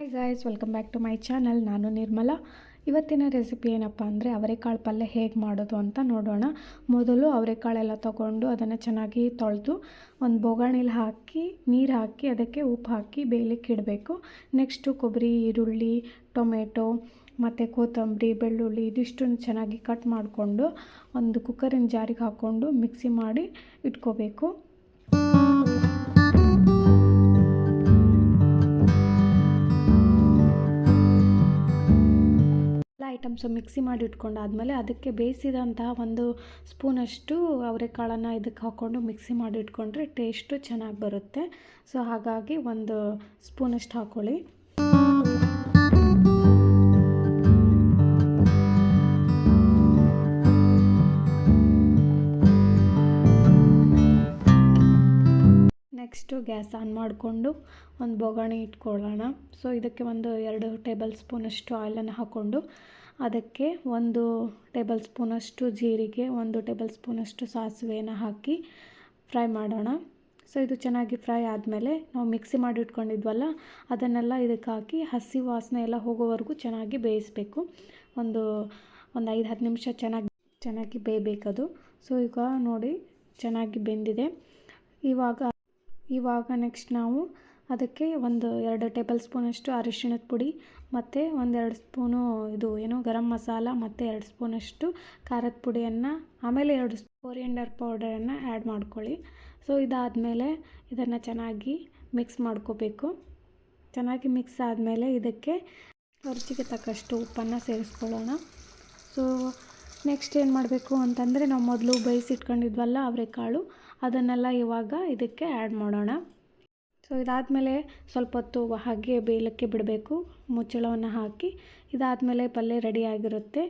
Hi guys, welcome back to my channel. ನಾನು ನಿರ್ಮಲಾ. ಇವತ್ತಿನ recipe ಏನಪ್ಪ ಅಂದರೆ ಅವರೆಕಾಳು ಪಲ್ಯ ಹೇಗೆ ಮಾಡೋದು ಅಂತ ನೋಡೋಣ. ಮೊದಲು ಅವರೆಕಾಳೆಲ್ಲ ತೊಗೊಂಡು ಅದನ್ನು ಚೆನ್ನಾಗಿ ತೊಳೆದು ಒಂದು ಬೋಗಣಿಲಿ ಹಾಕಿ ನೀರು ಹಾಕಿ ಅದಕ್ಕೆ ಉಪ್ಪು ಹಾಕಿ ಬೇಯಲಿಕ್ಕೆ ಇಡಬೇಕು. ನೆಕ್ಸ್ಟು ಕೊಬ್ಬರಿ, ಈರುಳ್ಳಿ, ಟೊಮೆಟೊ ಮತ್ತು ಕೊತ್ತಂಬರಿ, ಬೆಳ್ಳುಳ್ಳಿ ಇದಿಷ್ಟನ್ನು ಚೆನ್ನಾಗಿ ಕಟ್ ಮಾಡಿಕೊಂಡು ಒಂದು ಕುಕ್ಕರಿನ ಜಾರಿಗೆ ಹಾಕ್ಕೊಂಡು ಮಿಕ್ಸಿ ಮಾಡಿ ಇಟ್ಕೋಬೇಕು. ಐಟಮ್ಸು ಮಿಕ್ಸಿ ಮಾಡಿ ಇಟ್ಕೊಂಡಾದಮೇಲೆ ಅದಕ್ಕೆ ಬೇಯಿಸಿದಂತಹ ಒಂದು ಸ್ಪೂನಷ್ಟು ಅವರೆಕಾಳನ್ನು ಇದಕ್ಕೆ ಹಾಕ್ಕೊಂಡು ಮಿಕ್ಸಿ ಮಾಡಿ ಇಟ್ಕೊಂಡ್ರೆ ಟೇಸ್ಟು ಚೆನ್ನಾಗಿ ಬರುತ್ತೆ. ಸೊ ಹಾಗಾಗಿ ಒಂದು ಸ್ಪೂನಷ್ಟು ಹಾಕ್ಕೊಳ್ಳಿ. ನೆಕ್ಸ್ಟು ಗ್ಯಾಸ್ ಆನ್ ಮಾಡಿಕೊಂಡು ಒಂದು ಬೋಗಣಿ ಇಟ್ಕೊಳ್ಳೋಣ. ಸೊ ಇದಕ್ಕೆ ಒಂದು 2 ಟೇಬಲ್ ಸ್ಪೂನಷ್ಟು ಆಯಿಲನ್ನು ಹಾಕ್ಕೊಂಡು ಅದಕ್ಕೆ 1 ಟೇಬಲ್ ಸ್ಪೂನಷ್ಟು ಜೀರಿಗೆ, 1 ಟೇಬಲ್ ಸ್ಪೂನಷ್ಟು ಸಾಸಿವೆಯನ್ನು ಹಾಕಿ ಫ್ರೈ ಮಾಡೋಣ. ಸೊ ಇದು ಚೆನ್ನಾಗಿ ಫ್ರೈ ಆದಮೇಲೆ ನಾವು ಮಿಕ್ಸಿ ಮಾಡಿ ಇಟ್ಕೊಂಡಿದ್ವಲ್ಲ ಅದನ್ನೆಲ್ಲ ಇದಕ್ಕೆ ಹಾಕಿ ಹಸಿ ವಾಸನೆ ಎಲ್ಲ ಹೋಗೋವರೆಗೂ ಚೆನ್ನಾಗಿ ಬೇಯಿಸಬೇಕು. ಒಂದು 5-10 ನಿಮಿಷ ಚೆನ್ನಾಗಿ ಬೇಯಬೇಕದು. ಸೊ ಈಗ ನೋಡಿ ಚೆನ್ನಾಗಿ ಬೆಂದಿದೆ. ಇವಾಗ ನೆಕ್ಸ್ಟ್ ನಾವು ಅದಕ್ಕೆ 2 ಟೇಬಲ್ ಸ್ಪೂನಷ್ಟು ಅರಿಶಿಣದ ಪುಡಿ ಮತ್ತು 1-2 ಸ್ಪೂನು ಗರಂ ಮಸಾಲ ಮತ್ತು 2 ಸ್ಪೂನಷ್ಟು ಖಾರದ ಪುಡಿಯನ್ನು, ಆಮೇಲೆ 2 ಕೊರಿಯಂಡರ್ ಪೌಡರನ್ನು ಆ್ಯಡ್ ಮಾಡ್ಕೊಳ್ಳಿ. ಸೊ ಇದಾದಮೇಲೆ ಇದನ್ನು ಚೆನ್ನಾಗಿ ಮಿಕ್ಸ್ ಮಾಡ್ಕೋಬೇಕು. ಚೆನ್ನಾಗಿ ಮಿಕ್ಸ್ ಆದಮೇಲೆ ಇದಕ್ಕೆ ರುಚಿಗೆ ತಕ್ಕಷ್ಟು ಉಪ್ಪನ್ನು ಸೇರಿಸ್ಕೊಳ್ಳೋಣ. ಸೊ ನೆಕ್ಸ್ಟ್ ಏನು ಮಾಡಬೇಕು ಅಂತಂದರೆ ನಾವು ಮೊದಲು ಬೇಯಿಸಿಟ್ಕೊಂಡಿದ್ವಲ್ಲ ಅವರೆಕಾಳು ಅದನ್ನೆಲ್ಲ ಇವಾಗ ಇದಕ್ಕೆ ಆ್ಯಡ್ ಮಾಡೋಣ. ಸೊ ಇದಾದಮೇಲೆ ಸ್ವಲ್ಪ ಹೊತ್ತು ಹಾಗೆ ಬೇಯಲಿಕ್ಕೆ ಬಿಡಬೇಕು, ಮುಚ್ಚಳವನ್ನು ಹಾಕಿ. ಇದಾದಮೇಲೆ ಪಲ್ಯ ರೆಡಿಯಾಗಿರುತ್ತೆ.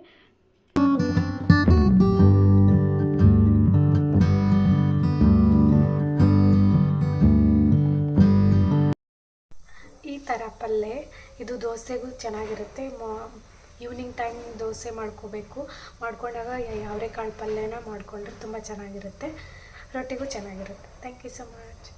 ಈ ಥರ ಪಲ್ಯ ಇದು ದೋಸೆಗೂ ಚೆನ್ನಾಗಿರುತ್ತೆ. ಈವ್ನಿಂಗ್ ಟೈಮ್ ದೋಸೆ ಮಾಡ್ಕೊಂಡಾಗ ಅವರೆಕಾಳು ಪಲ್ಯನ ಮಾಡಿಕೊಂಡ್ರೆ ತುಂಬ ಚೆನ್ನಾಗಿರುತ್ತೆ. ರೊಟ್ಟಿಗೂ ಚೆನ್ನಾಗಿರುತ್ತೆ. Thank you so much.